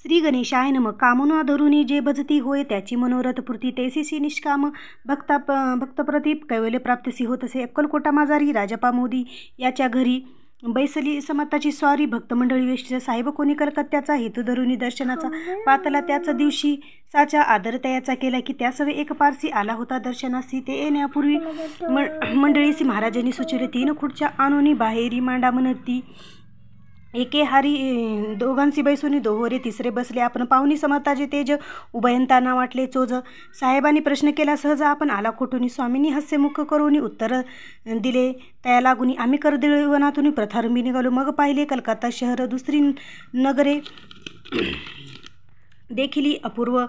श्री गणेशाय नमः. कामना धरुनी जे भजती होय त्याची मनोरथ पूर्ती तैसीसी निष्काम भक्तप्रदीप कैवल्य प्राप्तसी होत असे. अक्कलकोटा माजारी राजापा मोदी याच्या घरी बैसली समताची स्वारी भक्तमंडळी वेष्टीचा साहेब कोणी कलकत्त्याचा हेतू धरुनी दर्शनाचा पातला त्याचा दिवशी साचा आदर तयाचा केला की त्यासवे एक पारसी आला होता दर्शनासी. ते येण्यापूर्वी मंडळीसी महाराजांनी सुचविले 3 खुर्च्या आणूनी बाहेरी मांडा म्हणती. एके हारी दोघांसी बैसोनी दोहोरे तिसरे बसले. आपण पाहुणी समताचे तेज उभयंतांना वाटले चोज. साहेबांनी प्रश्न केला सहज आपण आला कोठूनी. स्वामींनी हास्यमुख करून उत्तर दिले तया लागुनी. आम्ही कर्दळीवनातून प्रथारंभी निघालो. मग पाहिले कलकत्ता शहर दुसरी नगरे देखिली अपूर्व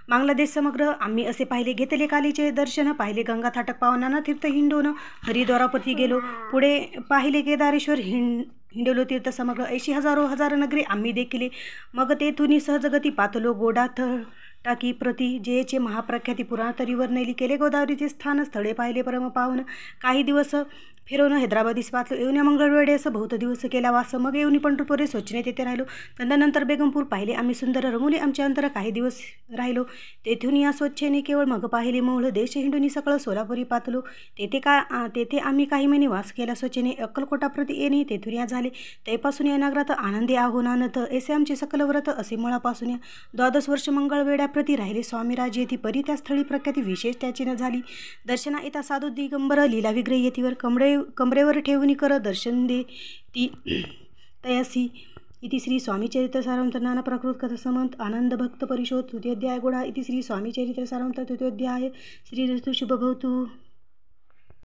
बांगलादेश समग्र. आम्ही असे पाहिले घेतले कालीचे दर्शन. पाहिले गंगा थाटक पावनाना तीर्थ हिंडोन हरिद्वारापती गेलो. पुढे पाहिले केदारेश्वर हिंडलो तीर्थ समग्र. 80 हजारो हजार नगरे आम्ही देखिले. मग तेथुनी सहजगती पातलो गोडाथ टाकी प्रती जेचे महाप्रख्याती पुराण तरीवर नेली. केले गोदावरीचे स्थान स्थळे पाहिले परम पावन. काही दिवस फिरवून हैदराबादीस वाचलो. येऊन मंगळवेढेस बहुत दिवस केला वास. मग येऊन पंढरपुरे स्वच्छने तेथे राहिलो. तदनंतर बेगमपूर पाहिले आम्ही सुंदर. रंगोली आमच्या अंतर काही दिवस राहिलो. तेथून या स्वच्छेने केवळ. मग पाहिले मोहळ देश हिंडुनी सकळ सोलापुरी पातलो. तेथे आम्ही काही महिने वास केला स्वच्छेने. अक्कलकोटा प्रति येणे तेथून या झाले. तैपासून या नगरात आनंदी आहोनानत ऐसे आमचे सकल व्रत. असे मुळापासून या 12 वर्ष मंगळवेढ्याप्रती राहिले स्वामीराज येती. परी त्या स्थळी प्रख्याती विशेष त्याची न झाली. दर्शना येता साधू दिगंबर लीला विग्रह येतीवर कमरेवर ठेवून कर दर्शन दे ती तयासी. इति श्री स्वामी चरित्र सारांत नाना प्राकृत कथा समंत आनंद भक्त परिशोध तृतीयोध्याय गोडा. इति श्री स्वामी चरित्र सारांत तृतीयोध्याय. श्री ऋतु शुभ भवतु.